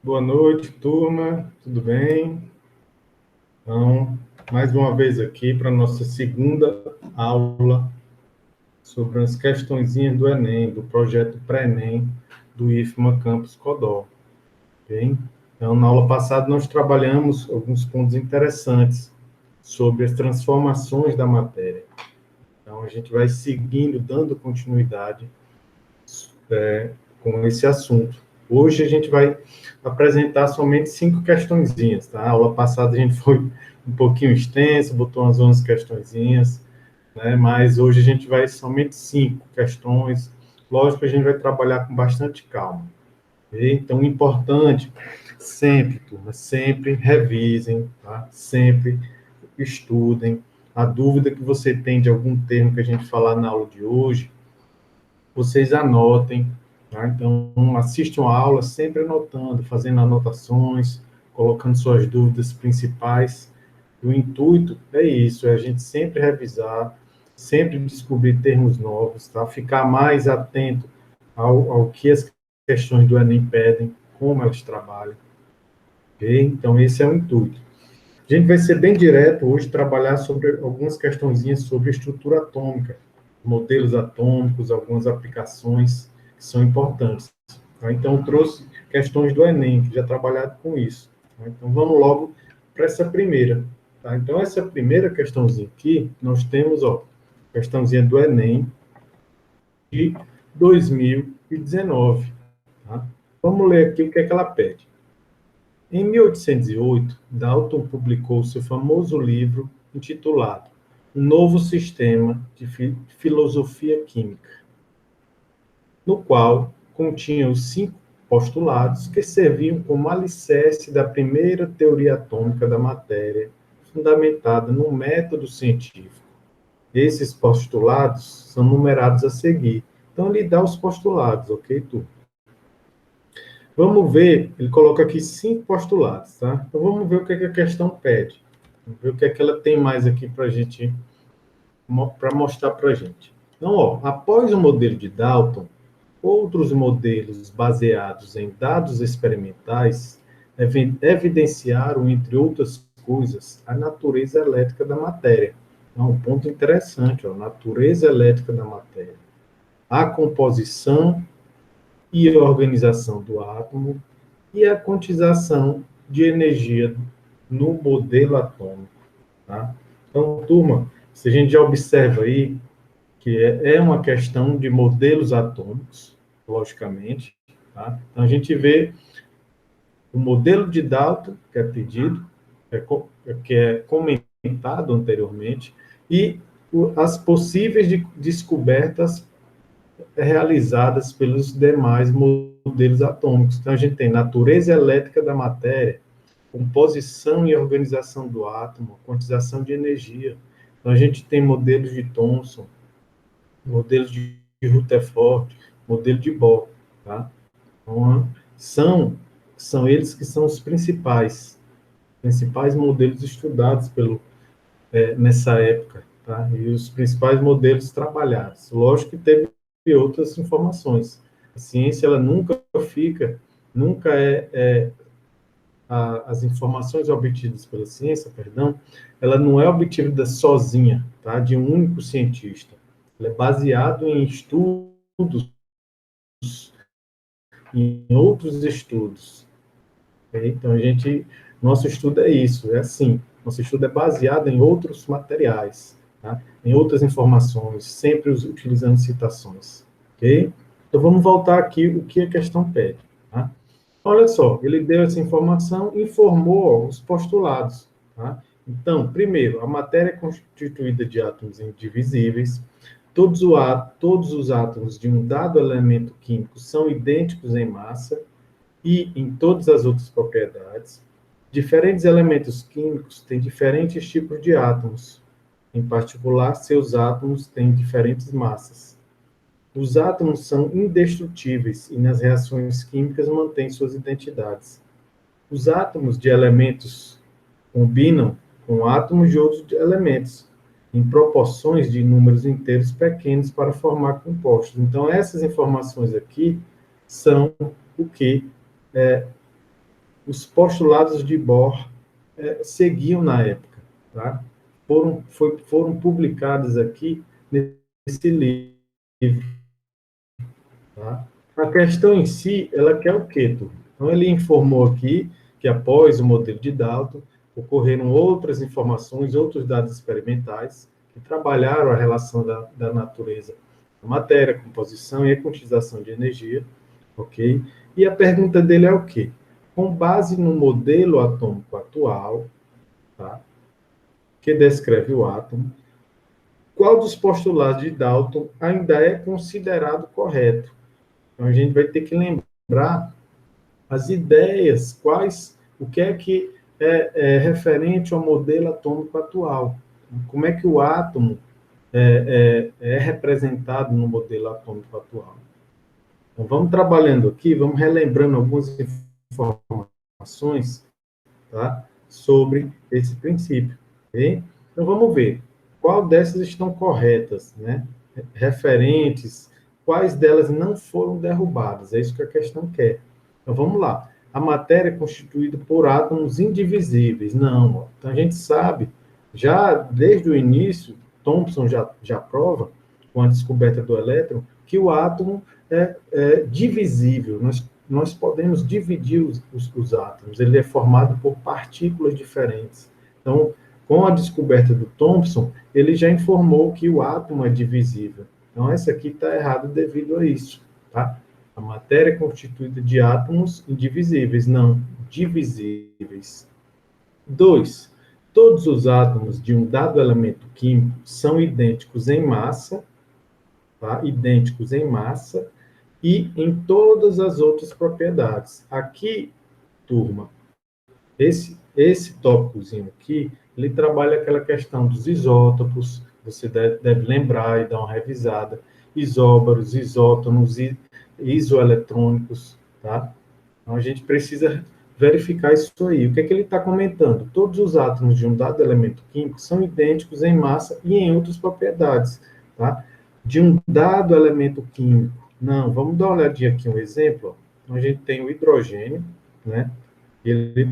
Boa noite, turma. Tudo bem? Então, mais uma vez aqui para a nossa segunda aula sobre as questõezinhas do Enem, do projeto Pré-ENEM do IFMA Campus Codó. Ok? Então, na aula passada, nós trabalhamos alguns pontos interessantes sobre as transformações da matéria. Então, a gente vai seguindo, dando continuidade com esse assunto. Hoje a gente vai apresentar somente 5 questõezinhas, tá? A aula passada a gente foi um pouquinho extenso, botou umas 11 questõezinhas, né? Mas hoje a gente vai somente 5 questões. Lógico que a gente vai trabalhar com bastante calma. Okay? Então, importante, sempre, turma, sempre revisem, tá? Sempre estudem. A dúvida que você tem de algum termo que a gente falar na aula de hoje, vocês anotem, tá? Então, assistam a aula sempre anotando, fazendo anotações, colocando suas dúvidas principais. O intuito é isso, é a gente sempre revisar, sempre descobrir termos novos, tá? Ficar mais atento ao que as questões do Enem pedem, como elas trabalham, ok? Então, esse é o intuito. A gente vai ser bem direto hoje, trabalhar sobre algumas questõezinhas sobre estrutura atômica, modelos atômicos, algumas aplicações que são importantes. Tá? Então, trouxe questões do Enem, que já trabalhado com isso. Tá? Então, vamos logo para essa primeira. Tá? Então, essa primeira questãozinha aqui, nós temos, ó, questãozinha do Enem de 2019. Tá? Vamos ler aqui o que é que ela pede. Em 1808, Dalton publicou seu famoso livro intitulado Um Novo Sistema de Filosofia Química, no qual continha os 5 postulados que serviam como alicerce da primeira teoria atômica da matéria, fundamentada no método científico. Esses postulados são numerados a seguir. Então, ele dá os postulados, ok, turma? Vamos ver, ele coloca aqui 5 postulados, tá? Então vamos ver o que, é que a questão pede. Vamos ver o que é que ela tem mais aqui para gente, para mostrar para a gente. Então, ó, após o modelo de Dalton, outros modelos baseados em dados experimentais evidenciaram, entre outras coisas, a natureza elétrica da matéria. Então, um ponto interessante, ó, natureza elétrica da matéria. A composição e a organização do átomo e a quantização de energia no modelo atômico. Tá? Então, turma, se a gente já observa aí que é uma questão de modelos atômicos, logicamente, tá? Então, a gente vê o modelo de Dalton, que é pedido, que é comentado anteriormente, e as possíveis descobertas realizadas pelos demais modelos atômicos. Então, a gente tem natureza elétrica da matéria, composição e organização do átomo, quantização de energia. Então, a gente tem modelos de Thomson, modelos de Rutherford, modelo de Bohr, tá? Então, são eles que são os principais modelos estudados nessa época, tá? E os principais modelos trabalhados. Lógico que teve outras informações. A ciência, ela nunca as informações obtidas pela ciência, perdão, ela não é obtida sozinha, tá? De um único cientista. Ela é baseado em estudos, em outros estudos. Okay? Então, nosso estudo é isso, é assim. Nosso estudo é baseado em outros materiais, tá? Em outras informações, sempre utilizando citações. Ok? Então, vamos voltar aqui o que a questão pede. Tá? Olha só, ele deu essa informação, informou ó, os postulados. Tá? Então, primeiro, a matéria é constituída de átomos indivisíveis, todos os átomos de um dado elemento químico são idênticos em massa e em todas as outras propriedades. Diferentes elementos químicos têm diferentes tipos de átomos. Em particular, seus átomos têm diferentes massas. Os átomos são indestrutíveis e nas reações químicas mantêm suas identidades. Os átomos de elementos combinam com átomos de outros elementos, em proporções de números inteiros pequenos para formar compostos. Então, essas informações aqui são o que os postulados de Bohr seguiam na época, tá? Foram publicados aqui nesse livro, tá? A questão em si, ela quer o quê, turma? Então, ele informou aqui que após o modelo de Dalton, ocorreram outras informações, outros dados experimentais, que trabalharam a relação da natureza da matéria, composição e a quantização de energia, ok? E a pergunta dele é o quê? Com base no modelo atômico atual, tá? Que descreve o átomo, qual dos postulados de Dalton ainda é considerado correto? Então, a gente vai ter que lembrar as ideias, o que é referente ao modelo atômico atual. Como é que o átomo é representado no modelo atômico atual. Então, vamos trabalhando aqui, vamos relembrando algumas informações, tá, sobre esse princípio. Okay? Então, vamos ver qual dessas estão corretas, né? Referentes, quais delas não foram derrubadas. É isso que a questão quer. Então, vamos lá. A matéria é constituída por átomos indivisíveis. Não. Ó. Então, a gente sabe, já desde o início, Thomson já prova, com a descoberta do elétron, que o átomo é divisível. Nós podemos dividir os átomos. Ele é formado por partículas diferentes. Então, com a descoberta do Thomson, ele já informou que o átomo é divisível. Então, essa aqui está errada devido a isso, tá? A matéria é constituída de átomos indivisíveis, não divisíveis. 2. Todos os átomos de um dado elemento químico são idênticos em massa, tá? Idênticos em massa e em todas as outras propriedades. Aqui, turma, esse tópicozinho aqui, ele trabalha aquela questão dos isótopos, você deve lembrar e dar uma revisada, isóbaros, isótonos, isoeletrônicos, tá? Então, a gente precisa verificar isso aí. O que é que ele está comentando? Todos os átomos de um dado elemento químico são idênticos em massa e em outras propriedades, tá? De um dado elemento químico. Não, vamos dar uma olhadinha aqui, um exemplo. Ó. Então, a gente tem o hidrogênio, né? Ele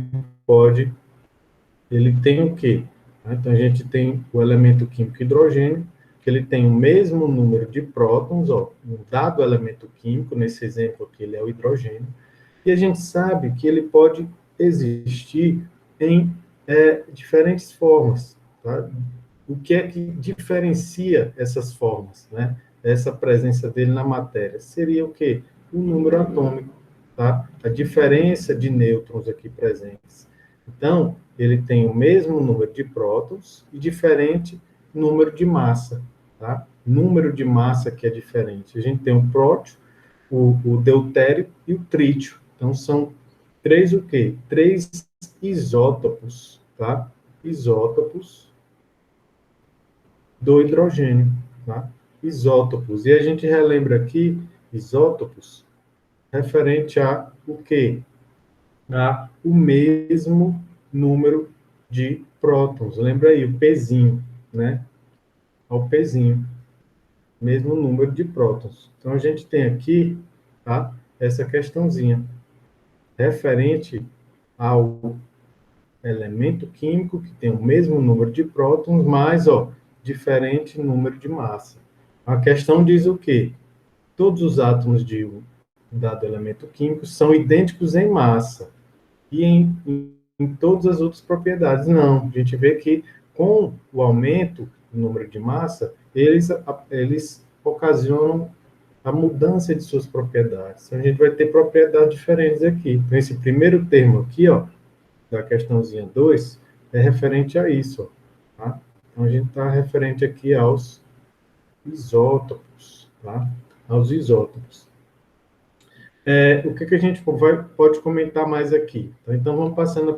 tem o quê? Então, a gente tem o elemento químico hidrogênio, que ele tem o mesmo número de prótons, ó, um dado elemento químico, nesse exemplo aqui, ele é o hidrogênio, e a gente sabe que ele pode existir em diferentes formas. Tá? O que é que diferencia essas formas, né? Essa presença dele na matéria? Seria o quê? O número atômico, tá? A diferença de nêutrons aqui presentes. Então, ele tem o mesmo número de prótons e diferente número de massa, tá? Número de massa que é diferente. A gente tem o prótio, o deutério e o trítio. Então, são três o quê? Três isótopos, tá? Isótopos do hidrogênio, tá? Isótopos. E a gente relembra aqui, isótopos, referente a o quê? A o mesmo número de prótons. Lembra aí, o pezinho, né? Ao pezinho. Mesmo número de prótons. Então, a gente tem aqui, tá? Essa questãozinha referente ao elemento químico que tem o mesmo número de prótons, mas, ó, diferente número de massa. A questão diz o quê? Todos os átomos de um dado elemento químico são idênticos em massa e em todas as outras propriedades. Não, a gente vê que com o aumento do número de massa, eles ocasionam a mudança de suas propriedades. Então, a gente vai ter propriedades diferentes aqui. Então, esse primeiro termo aqui, ó, da questãozinha 2, é referente a isso, ó, tá? Então, a gente está referente aqui aos isótopos, tá? Aos isótopos. O que a gente pode comentar mais aqui? Então, vamos passando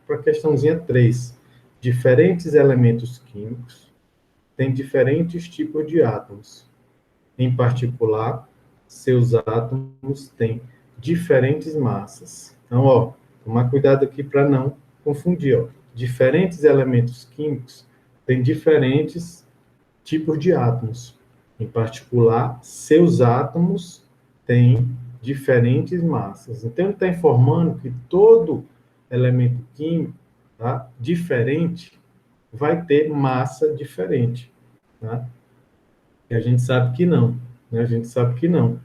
para a questãozinha 3. Diferentes elementos químicos têm diferentes tipos de átomos. Em particular, seus átomos têm diferentes massas. Então, ó, tomar cuidado aqui para não confundir. Ó. Diferentes elementos químicos têm diferentes tipos de átomos. Em particular, seus átomos têm diferentes massas. Então, ele está informando que todo elemento químico, tá, diferente, vai ter massa diferente, tá? E a gente sabe que não, né? A gente sabe que não.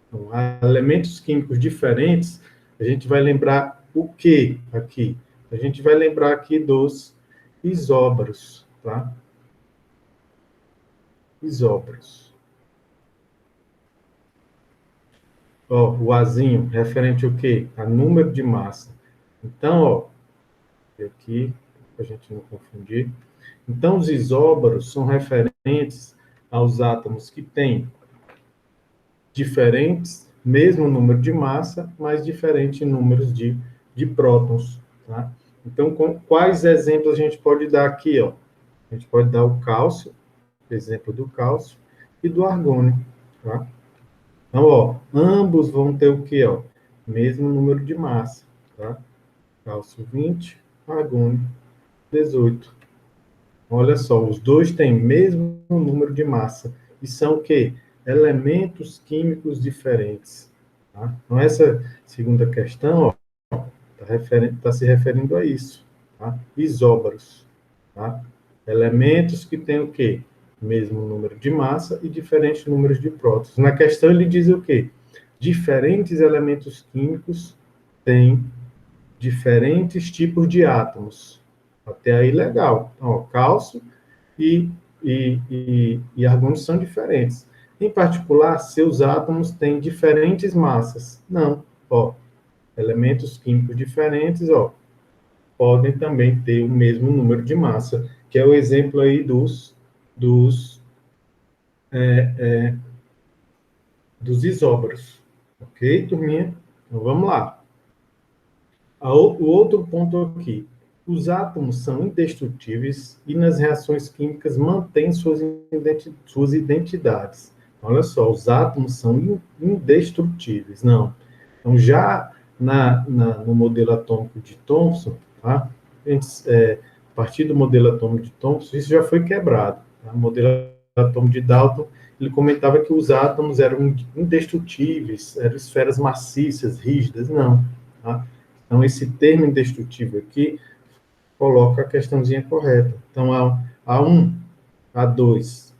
Então, há elementos químicos diferentes, a gente vai lembrar o que aqui? A gente vai lembrar aqui dos isóbaros, tá? Isóbaros. Ó, o Azinho, referente ao quê? A número de massa. Então, ó, aqui, para a gente não confundir. Então, os isóbaros são referentes aos átomos que têm diferentes, mesmo número de massa, mas diferentes números de prótons, tá? Então, quais exemplos a gente pode dar aqui, ó? A gente pode dar o cálcio, exemplo do cálcio, e do argônio, tá? Então, ó, ambos vão ter o quê, ó? Mesmo número de massa, tá? Cálcio 20, argônio 18. Olha só, os dois têm mesmo número de massa e são o quê? Elementos químicos diferentes. Tá? Então, essa segunda questão está se referindo a isso. Tá? Isóbaros. Tá? Elementos que têm o quê? Mesmo número de massa e diferentes números de prótons. Na questão, ele diz o quê? Diferentes elementos químicos têm diferentes tipos de átomos. Até aí, legal. Então, ó, cálcio e argônio são diferentes. Em particular, seus átomos têm diferentes massas. Não. Ó, elementos químicos diferentes, ó, podem também ter o mesmo número de massa, que é o exemplo aí dos isóbaros. Ok, turminha? Então, vamos lá. O outro ponto aqui. Os átomos são indestrutíveis e nas reações químicas mantêm suas identidades. Olha só, os átomos são indestrutíveis. Não. Então, já no modelo atômico de Thomson, tá? A partir do modelo atômico de Thomson, isso já foi quebrado. Tá? O modelo atômico de Dalton, ele comentava que os átomos eram indestrutíveis, eram esferas maciças, rígidas. Não. Tá? Então, esse termo indestrutível aqui coloca a questãozinha correta. Então, A1, A2,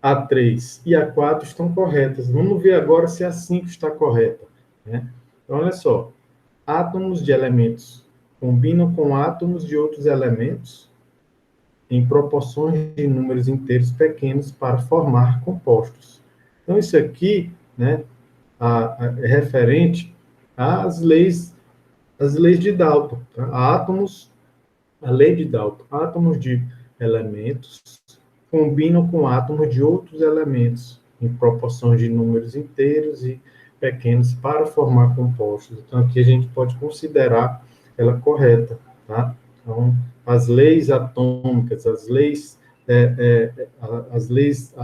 A3 e A4 estão corretas. Vamos ver agora se a 5 está correta. Né? Então, olha só. Átomos de elementos combinam com átomos de outros elementos em proporções de números inteiros pequenos para formar compostos. Então, isso aqui, né, é referente às leis de Dalton. Tá? A lei de Dalton, átomos de elementos combinam com átomos de outros elementos em proporções de números inteiros e pequenos para formar compostos. Então, aqui a gente pode considerar ela correta, tá? Então, as leis atômicas, a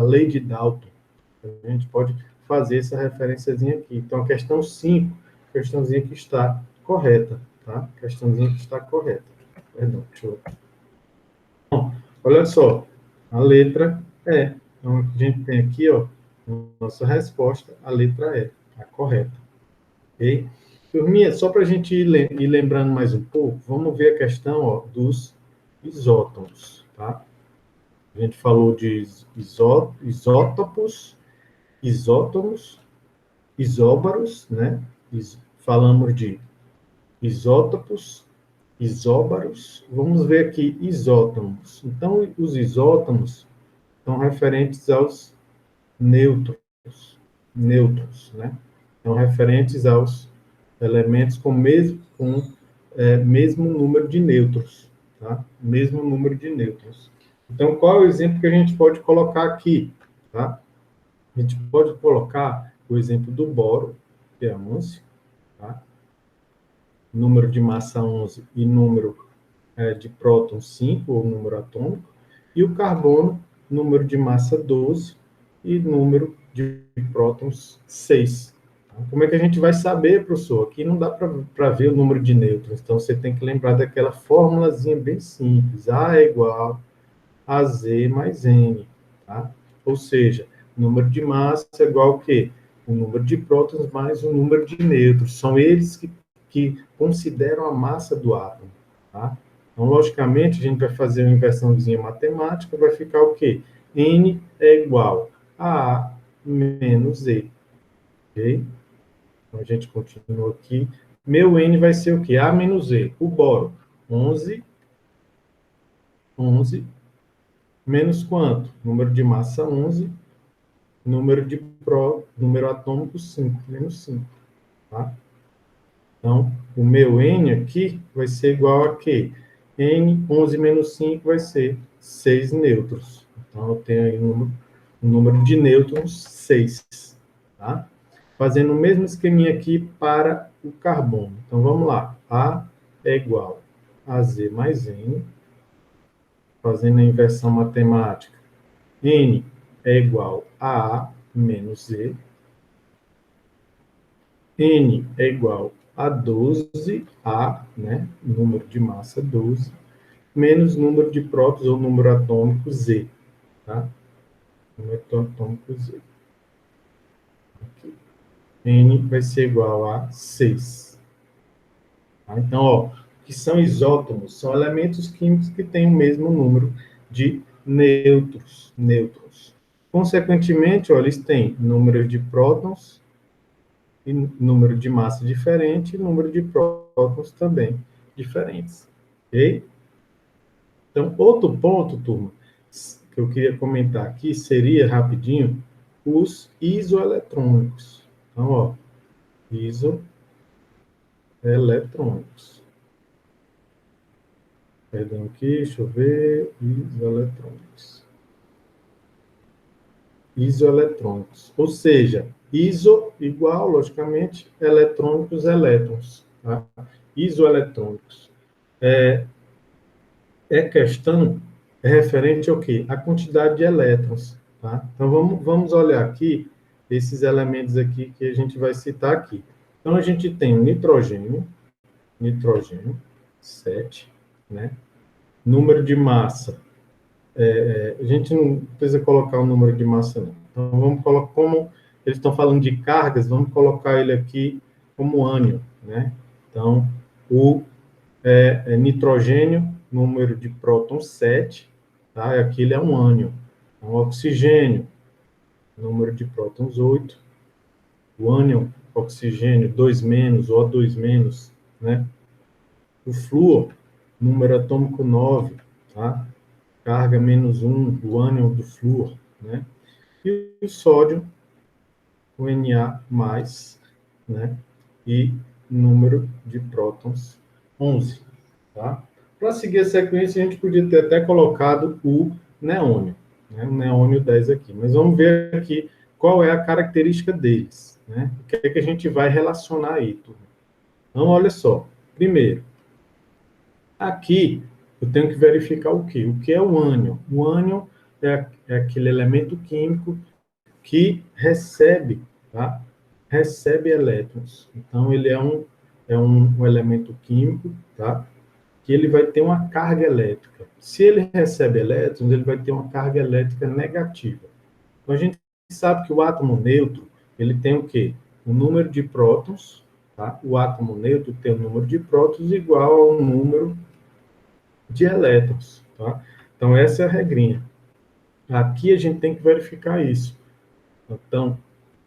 lei de Dalton, a gente pode fazer essa referenciazinha aqui. Então, a questão 5, questãozinha que está correta, tá? Questãozinha que está correta. Perdão, deixa eu... Bom, olha só, a letra E. Então, a gente tem aqui, ó, nossa resposta, a letra E, a correta. Ok? Turminha, só para a gente ir lembrando mais um pouco, vamos ver a questão, ó, dos isótopos, tá? A gente falou de isótopos, isótomos, isóbaros, né? Falamos de isótopos, isóbaros. Vamos ver aqui isótomos. Então, os isótomos são referentes aos nêutrons, né? São referentes aos elementos com mesmo número de nêutrons, tá? Mesmo número de nêutrons. Então, qual é o exemplo que a gente pode colocar aqui, tá? A gente pode colocar o exemplo do boro, que é 11, tá? Número de massa 11 e número de prótons 5, ou número atômico, e o carbono, número de massa 12 e número de prótons 6. Como é que a gente vai saber, professor? Aqui não dá para ver o número de nêutrons, então você tem que lembrar daquela formulazinha bem simples, A é igual a Z mais N, tá? Ou seja, o número de massa é igual ao quê? O número de prótons mais o número de nêutrons. São eles que que consideram a massa do átomo, tá? Então, logicamente, a gente vai fazer uma inversãozinha matemática, vai ficar o quê? N é igual a A menos E, ok? Então, a gente continua aqui. Meu N vai ser o quê? A menos E. O boro, 11 menos quanto? Número de massa 11, número atômico 5, menos 5, tá? Então, o meu N aqui vai ser igual a quê? N, 11 menos 5 vai ser 6 nêutrons. Então, eu tenho aí um número de nêutrons 6, tá? Fazendo o mesmo esqueminha aqui para o carbono. Então, vamos lá. A é igual a Z mais N, fazendo a inversão matemática. N é igual a A menos Z. N é igual a 12, A, né, número de massa 12, menos número de prótons ou número atômico Z, tá? Número atômico Z. Aqui. N vai ser igual a 6. Tá? Então, ó, que são isótomos, são elementos químicos que têm o mesmo número de nêutrons. Consequentemente, ó, eles têm número de prótons e número de massa diferente e número de prótons também diferentes. Ok? Então, outro ponto, turma, que eu queria comentar aqui seria, rapidinho, os isoeletrônicos. Então, ó, isoeletrônicos. Perdão aqui, deixa eu ver. Isoeletrônicos. Isoeletrônicos. Ou seja, iso igual, logicamente, eletrônicos, elétrons. Tá? Isoeletrônicos. É questão referente ao quê? A quantidade de elétrons. Tá? Então, vamos olhar aqui esses elementos aqui que a gente vai citar aqui. Então, a gente tem o nitrogênio, 7, né? Número de massa, a gente não precisa colocar o número de massa, não. Então, vamos colocar, como eles estão falando de cargas, vamos colocar ele aqui como ânion, né? Então, o nitrogênio, número de prótons 7, tá? Aqui ele é um ânion. Então, oxigênio, número de prótons 8. O ânion, oxigênio, 2 menos, O2 menos, né? O flúor, número atômico 9, tá? Carga menos 1, o ânion do flúor, né? E o sódio, o Na+, né? E número de prótons 11, tá? Para seguir a sequência, a gente podia ter até colocado o neônio, né? O neônio 10 aqui. Mas vamos ver aqui qual é a característica deles, né? O que é que a gente vai relacionar aí, turma? Então, olha só. Primeiro, aqui eu tenho que verificar o quê? O que é o ânion? O ânion é aquele elemento químico que recebe, tá? Recebe elétrons. Então, ele é um elemento químico, tá? Que ele vai ter uma carga elétrica. Se ele recebe elétrons, ele vai ter uma carga elétrica negativa. Então, a gente sabe que o átomo neutro, ele tem o quê? O número de prótons, tá? O átomo neutro tem o número de prótons igual ao número de elétrons, tá? Então, essa é a regrinha. Aqui a gente tem que verificar isso. Então,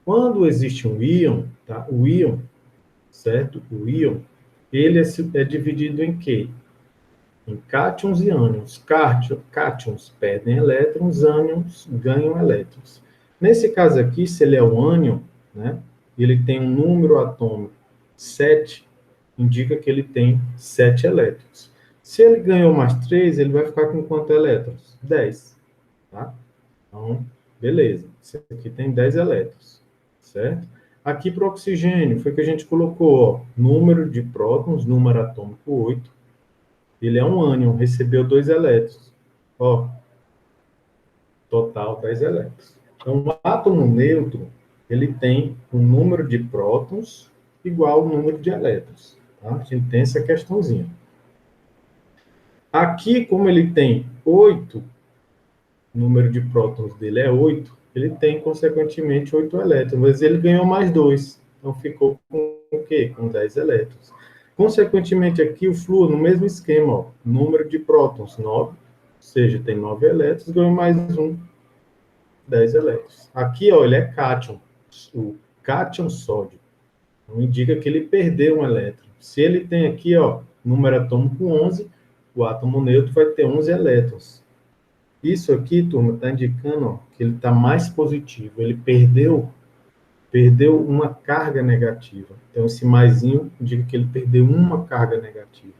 quando existe um íon, tá? O íon, certo? O íon, ele é dividido em quê? Em cátions e ânions. Cátions perdem elétrons, ânions ganham elétrons. Nesse caso aqui, se ele é um ânion, né? Ele tem um número atômico 7, indica que ele tem 7 elétrons. Se ele ganhou mais 3, ele vai ficar com quantos elétrons? 10. Tá? Então, beleza. Esse aqui tem 10 elétrons, certo? Aqui para o oxigênio, foi que a gente colocou, ó, número de prótons, número atômico 8. Ele é um ânion, recebeu 2 elétrons. Ó, total 10 elétrons. Então, o átomo neutro, ele tem um número de prótons igual ao número de elétrons. Tá? A gente tem essa questãozinha. Aqui, como ele tem 8, o número de prótons dele é 8, ele tem, consequentemente, 8 elétrons, mas ele ganhou mais 2. Então, ficou com o quê? Com 10 elétrons. Consequentemente, aqui o flúor, no mesmo esquema, ó, número de prótons, 9, ou seja, tem 9 elétrons, ganhou mais um, 10 elétrons. Aqui, ó, ele é cátion, o cátion sódio. Então, indica que ele perdeu um elétron. Se ele tem aqui, ó, número atômico 11, o átomo neutro vai ter 11 elétrons. Isso aqui, turma, está indicando, ó, que ele está mais positivo. Ele perdeu uma carga negativa. Então, esse maisinho indica que ele perdeu uma carga negativa.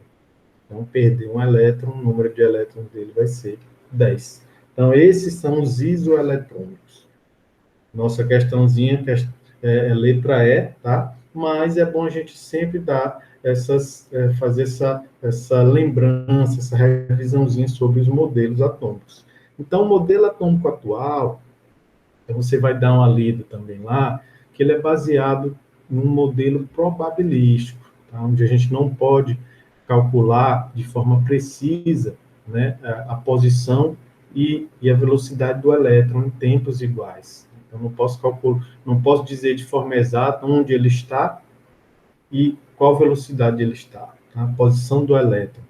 Então, perder um elétron, o número de elétrons dele vai ser 10. Então, esses são os isoeletrônicos. Nossa questãozinha é letra E, tá? Mas é bom a gente sempre dar fazer essa lembrança, essa revisãozinha sobre os modelos atômicos. Então, o modelo atômico atual, então você vai dar uma lida também lá, que ele é baseado num modelo probabilístico, tá? Onde a gente não pode calcular de forma precisa, né, a posição e a velocidade do elétron em tempos iguais. Então, não posso calcular, não posso dizer de forma exata onde ele está e qual velocidade ele está, tá? A posição do elétron.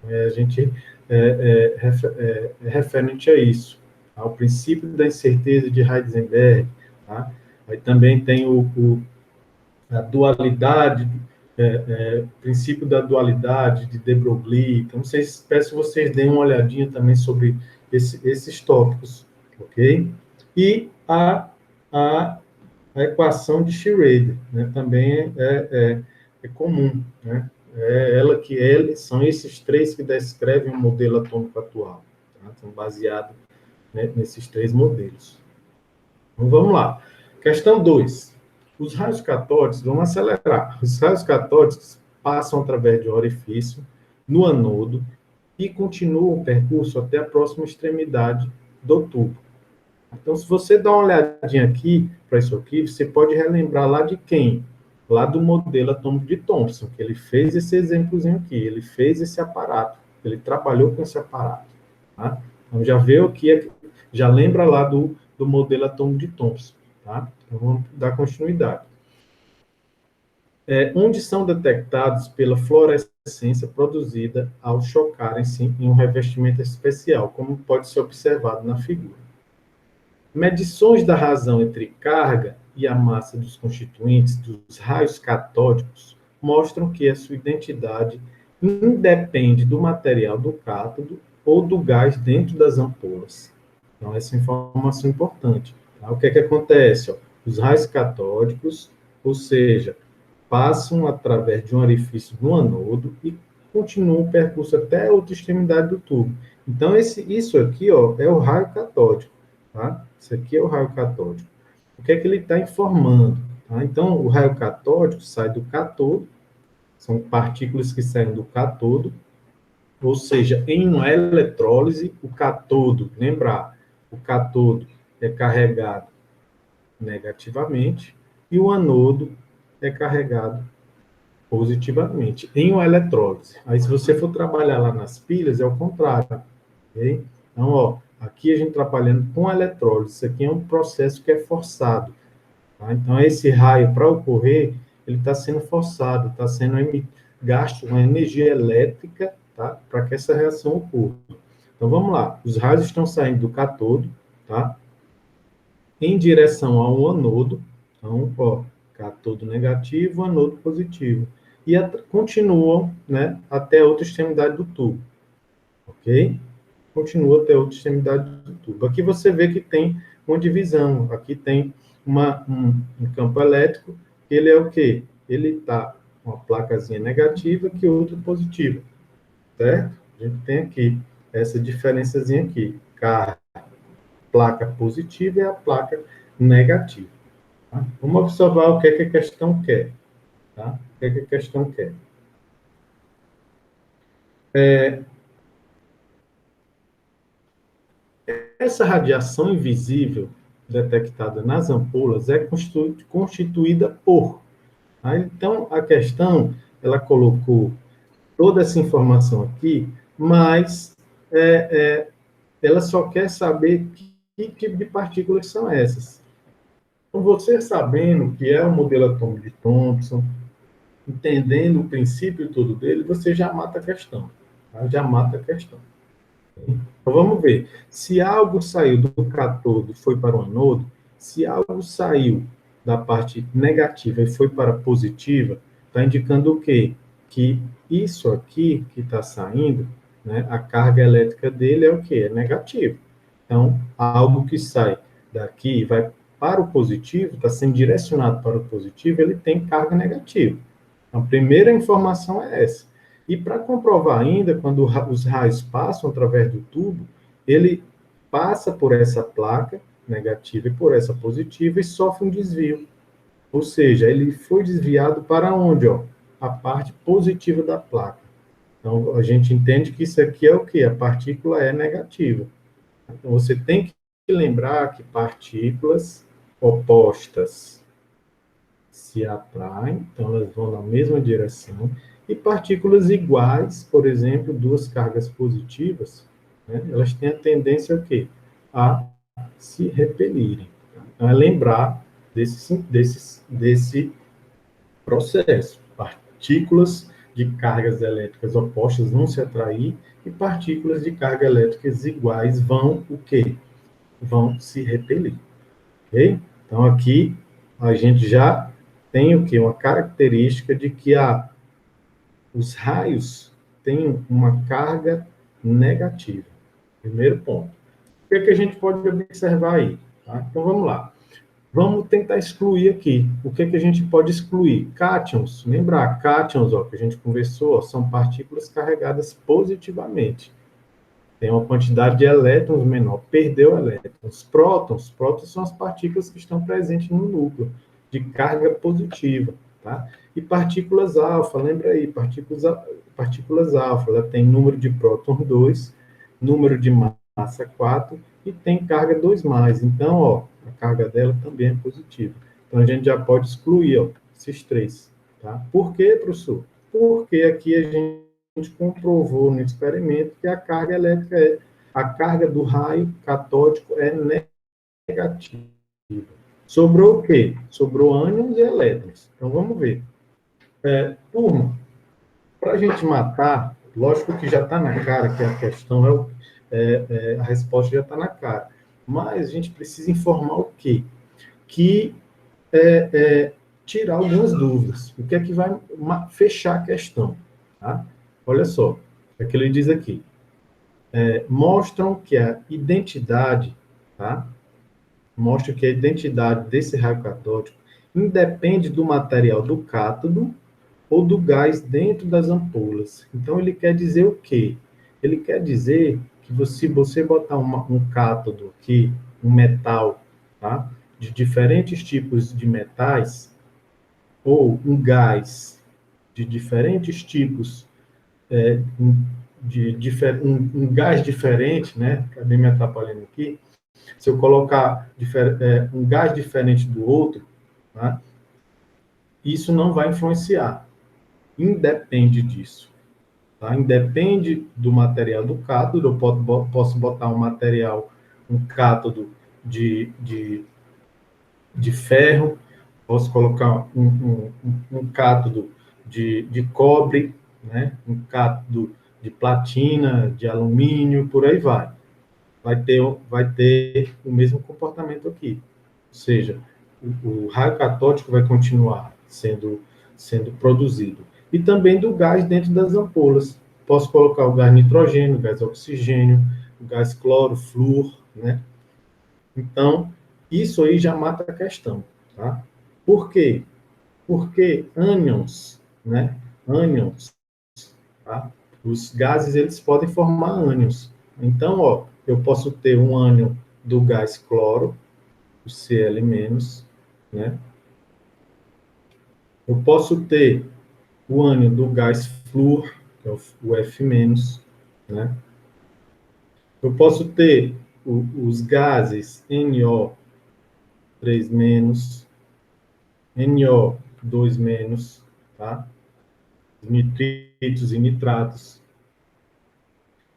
A gente é referente a isso, tá? O princípio da incerteza de Heisenberg, tá? Aí também tem a dualidade, princípio da dualidade de de Broglie. Então, peço que vocês deem uma olhadinha também sobre esses tópicos, ok? E a, a equação de Schrödinger, né? Também é comum, né? São esses três que descrevem o modelo atômico atual, tá? São baseados, né, nesses três modelos. Então, vamos lá. Questão 2. Os raios catódicos, vamos acelerar. Os raios catódicos passam através de um orifício no anodo e continuam o percurso até a próxima extremidade do tubo. Então, se você dá uma olhadinha aqui para isso aqui, você pode relembrar lá de quem? Lá do modelo atômico de Thomson, que ele fez esse exemplozinho aqui, ele fez esse aparato, ele trabalhou com esse aparato. Tá? Então, já veio aqui, já lembra lá do modelo atômico de Thomson. Tá? Então, vamos dar continuidade. Onde são detectados pela fluorescência produzida ao chocarem-se em um revestimento especial, como pode ser observado na figura. Medições da razão entre carga e a massa dos constituintes dos raios catódicos mostram que a sua identidade independe do material do cátodo ou do gás dentro das ampolas. Então, essa informação é importante. Tá? O que é que acontece? Ó? Os raios catódicos, ou seja, passam através de um orifício no anodo e continuam o percurso até a outra extremidade do tubo. Então, isso aqui, ó, é o raio catódico. Tá? Isso aqui é o raio catódico. O que é que ele está informando? Tá? Então, o raio catódico sai do cátodo, são partículas que saem do cátodo, ou seja, em uma eletrólise, o cátodo, lembrar, o cátodo é carregado negativamente e o anodo é carregado positivamente, em uma eletrólise. Aí, se você for trabalhar lá nas pilhas, é o contrário. Okay? Então, ó, aqui a gente trabalhando com eletrólise. Isso aqui é um processo que é forçado. Tá? Então, esse raio, para ocorrer, ele está sendo forçado, está sendo gasto uma energia elétrica, tá? Para que essa reação ocorra. Então, vamos lá. Os raios estão saindo do cátodo, tá? Em direção ao anodo. Então, ó, cátodo negativo, anodo positivo. E continuam, né, até a outra extremidade do tubo. Ok? Continua até a outra extremidade do tubo. Aqui você vê que tem uma divisão. Aqui tem um campo elétrico. Ele é o quê? Ele está com uma placazinha negativa que outra positiva. Certo? A gente tem aqui essa diferençazinha aqui. Placa positiva e a placa negativa. Tá? Vamos observar o que é que a questão quer. Tá? O que é que a questão quer? Essa radiação invisível detectada nas ampolas é constituída por. Tá? Então, a questão, ela colocou toda essa informação aqui, mas ela só quer saber que tipo de partículas são essas. Então, você sabendo que é o modelo atômico de Thomson, entendendo o princípio todo dele, você já mata a questão. Tá? Já mata a questão. Então, vamos ver. Se algo saiu do cátodo e foi para o anodo, se algo saiu da parte negativa e foi para a positiva, está indicando o quê? Que isso aqui que está saindo, né, a carga elétrica dele é o quê? É negativo. Então, algo que sai daqui e vai para o positivo, está sendo direcionado para o positivo, ele tem carga negativa. Então, a primeira informação é essa. E para comprovar ainda, quando os raios passam através do tubo, ele passa por essa placa negativa e por essa positiva e sofre um desvio. Ou seja, ele foi desviado para onde? Ó? A parte positiva da placa. Então, a gente entende que isso aqui é o quê? A partícula é negativa. Então, você tem que lembrar que partículas opostas se atraem, então elas vão na mesma direção, e partículas iguais, por exemplo, duas cargas positivas, né, elas têm a tendência a quê? A se repelirem. Então, é lembrar desse processo. Partículas de cargas elétricas opostas vão se atrair e partículas de carga elétricas iguais vão o quê? Vão se repelir. Ok? Então, aqui a gente já tem o quê? Uma característica de que os raios têm uma carga negativa. Primeiro ponto. O que, é que a gente pode observar aí? Tá? Então, vamos lá. Vamos tentar excluir aqui. O que, é que a gente pode excluir? Cátions. Lembrar, cátions, ó, que a gente conversou, ó, são partículas carregadas positivamente. Tem uma quantidade de elétrons menor, perdeu elétrons. Prótons são as partículas que estão presentes no núcleo, de carga positiva, tá? E partículas alfa, lembra aí, partículas alfa, ela tem número de próton 2, número de massa 4 e tem carga 2+. Então, ó, a carga dela também é positiva. Então, a gente já pode excluir, ó, esses três, tá? Por quê, professor? Porque aqui a gente comprovou no experimento que a carga elétrica a carga do raio catódico é negativa. Sobrou o quê? Sobrou ânions e elétrons. Então vamos ver. Turma, para a gente matar, lógico que já está na cara que a questão a resposta já está na cara. Mas a gente precisa informar o quê? Que tirar algumas dúvidas. O que é que vai fechar a questão? Tá? Olha só, o que ele diz aqui. Mostram que a identidade, tá? Mostra que a identidade desse raio catódico independe do material do cátodo ou do gás dentro das ampolas. Então, ele quer dizer o quê? Ele quer dizer que se você botar um cátodo aqui, um metal, tá? De diferentes tipos de metais, ou um gás de diferentes tipos um gás diferente, né? Acabei me atrapalhando aqui. Se eu colocar um gás diferente do outro, tá? Isso não vai influenciar. Independe disso. Tá? Independe do material do cátodo. Eu posso botar um cátodo de ferro, posso colocar um cátodo de cobre, né? Um cátodo de platina, de alumínio, por aí vai. Vai ter o mesmo comportamento aqui. Ou seja, o raio catódico vai continuar sendo produzido. E também do gás dentro das ampolas. Posso colocar o gás nitrogênio, o gás oxigênio, o gás cloro, flúor, né? Então, isso aí já mata a questão, tá? Por quê? Porque ânions, né? Ânions, tá? Os gases, eles podem formar ânions. Então, ó, eu posso ter um ânion do gás cloro, o Cl-, né? Eu posso ter o ânion do gás flúor, que é o F-, né? Eu posso ter os gases NO3-, NO2-, tá? Nitritos e nitratos.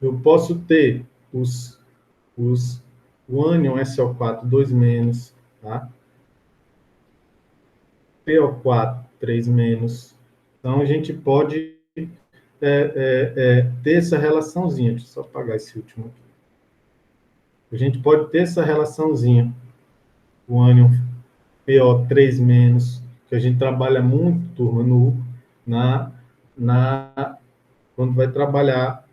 Eu posso ter o ânion SO4 2-, tá? PO4 3-, Então, a gente pode ter essa relaçãozinha. Deixa eu só apagar esse último aqui. A gente pode ter essa relaçãozinha. O ânion PO3-, que a gente trabalha muito, turma, na, quando vai trabalhar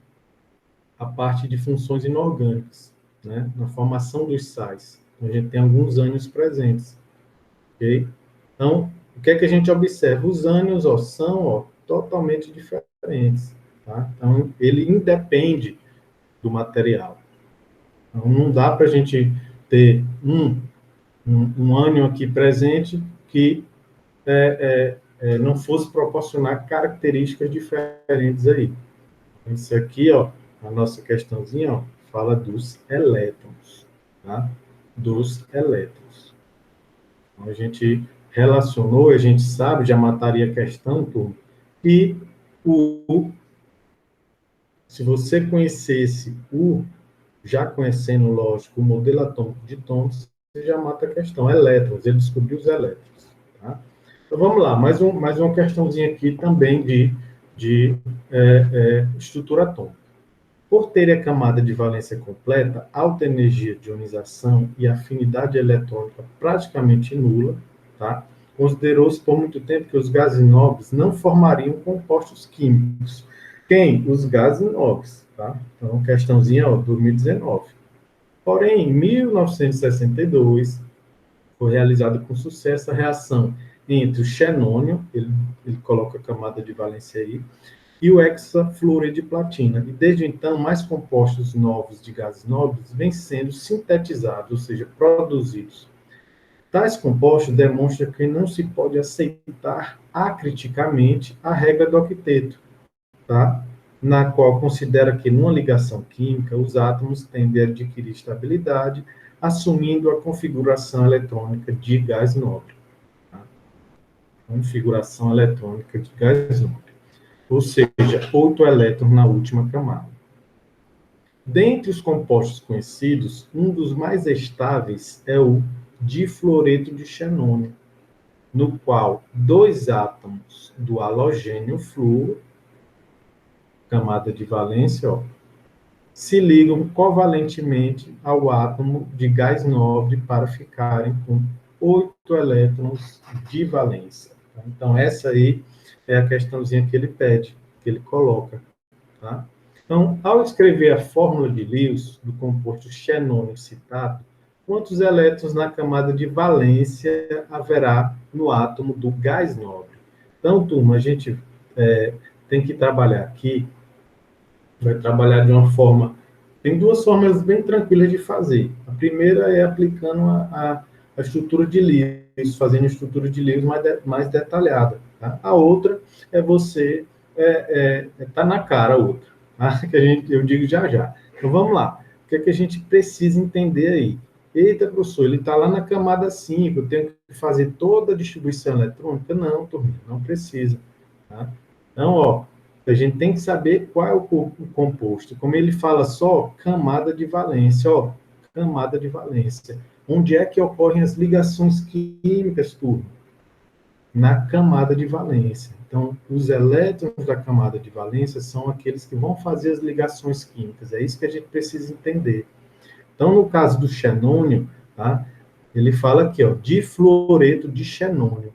a parte de funções inorgânicas, né? Na formação dos sais. Então, a gente tem alguns ânions presentes, ok? Então, o que é que a gente observa? Os ânions, são, totalmente diferentes, tá? Então, ele independe do material. Então, não dá para a gente ter um ânion aqui presente que não fosse proporcionar características diferentes aí. Isso aqui, a nossa questãozinha, fala dos elétrons, tá? Dos elétrons. Então, a gente relacionou, a gente sabe, já mataria a questão, turma, que se você conhecesse já conhecendo, lógico, o modelo atômico de Thomson, você já mata a questão. Elétrons, ele descobriu os elétrons, tá? Então, vamos lá, mais uma questãozinha aqui também de estrutura atômica. Por ter a camada de valência completa, alta energia de ionização e afinidade eletrônica praticamente nula, tá? Considerou-se por muito tempo que os gases nobres não formariam compostos químicos. Quem? Os gases nobres, tá? Então, questãozinha, 2019. Porém, em 1962, foi realizada com sucesso a reação entre o xenônio, ele coloca a camada de valência aí, e o hexafluoreto de platina. E desde então, mais compostos novos de gases nobres vêm sendo sintetizados, ou seja, produzidos. Tais compostos demonstram que não se pode aceitar acriticamente a regra do octeto, tá? Na qual considera que, numa ligação química, os átomos tendem a adquirir estabilidade, assumindo a configuração eletrônica de gás nobre. Tá? Configuração eletrônica de gás nobre. Ou seja, 8 elétrons na última camada. Dentre os compostos conhecidos, um dos mais estáveis é o difluoreto de xenônio, no qual dois átomos do halogênio flúor, camada de valência, se ligam covalentemente ao átomo de gás nobre para ficarem com 8 elétrons de valência. Então, essa aí é a questãozinha que ele pede, que ele coloca. Tá? Então, ao escrever a fórmula de Lewis do composto xenônio citado, quantos elétrons na camada de valência haverá no átomo do gás nobre? Então, turma, a gente tem que trabalhar aqui, vai trabalhar de uma forma... Tem duas formas bem tranquilas de fazer. A primeira é aplicando a estrutura de Lewis, fazendo a estrutura de Lewis mais detalhada. Tá? A outra é você... tá na cara a outra. Tá? Que eu digo já já. Então, vamos lá. O que é que a gente precisa entender aí? Eita, professor, ele está lá na camada 5, eu tenho que fazer toda a distribuição eletrônica? Não, turma, não precisa. Tá? Então, a gente tem que saber qual é o composto. Como ele fala só, camada de valência, camada de valência. Onde é que ocorrem as ligações químicas, turma? Na camada de valência. Então, os elétrons da camada de valência são aqueles que vão fazer as ligações químicas. É isso que a gente precisa entender. Então, no caso do xenônio, tá? Ele fala aqui, difluoreto de xenônio.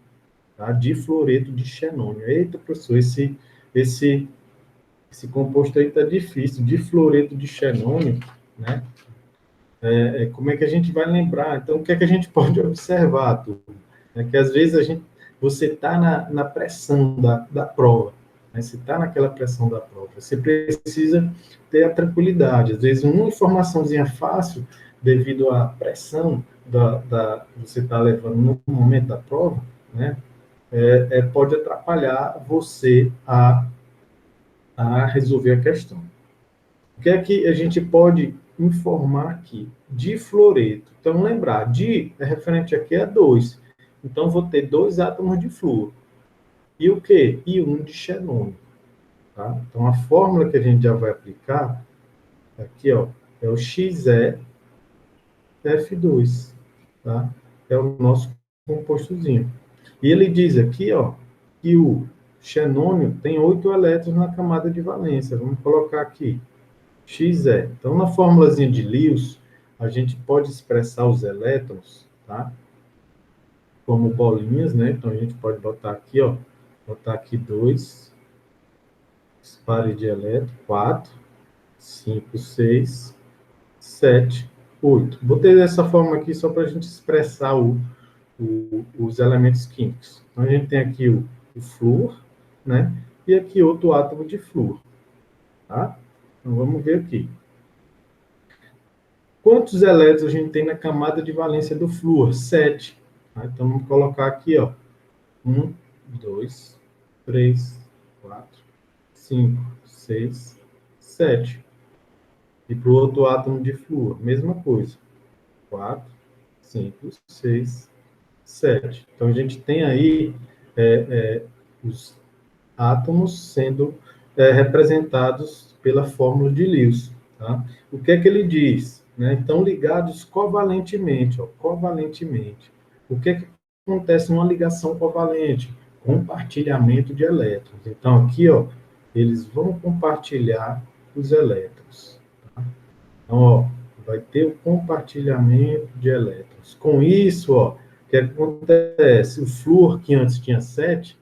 Tá? Difluoreto de xenônio. Eita, professor, esse composto aí está difícil. Difluoreto de xenônio, né? Como é que a gente vai lembrar? Então, o que é que a gente pode observar, turma? É que às vezes você está na pressão da prova, né? Você está naquela pressão da prova. Você precisa ter a tranquilidade. Às vezes, uma informaçãozinha fácil, devido à pressão você está levando no momento da prova, né? Pode atrapalhar você a resolver a questão. O que é que a gente pode informar aqui? Difluoreto. Então, lembrar, di é referente aqui a 2. Então, vou ter 2 átomos de flúor. E o quê? E um de xenônio. Tá? Então, a fórmula que a gente já vai aplicar, aqui, é o XeF2. Tá? É o nosso compostozinho. E ele diz aqui, que o xenônio tem 8 elétrons na camada de valência. Vamos colocar aqui, Xe. Então, na formulazinha de Lewis, a gente pode expressar os elétrons, tá? Como bolinhas, né? Então, a gente pode botar aqui, ó, botar aqui 2, pares de elétrons, 4, 5, 6, 7, 8. Botei dessa forma aqui só para a gente expressar os elementos químicos. Então, a gente tem aqui o flúor, né? E aqui outro átomo de flúor, tá? Então, vamos ver aqui. Quantos elétrons a gente tem na camada de valência do flúor? 7. Tá? Então, vamos colocar aqui, ó. 1, 2, 3, 4, 5, 6, 7. E para o outro átomo de flúor, mesma coisa. 4, 5, 6, 7. Então, a gente tem aí os átomos sendo representados pela fórmula de Lewis. Tá? O que é que ele diz? Né? Então, ligados covalentemente. Ó, covalentemente. O que é que acontece numa ligação covalente? Compartilhamento de elétrons. Então, aqui, ó, eles vão compartilhar os elétrons. Tá? Então, ó, vai ter o compartilhamento de elétrons. Com isso, ó, o que acontece? O flúor, que antes tinha 7,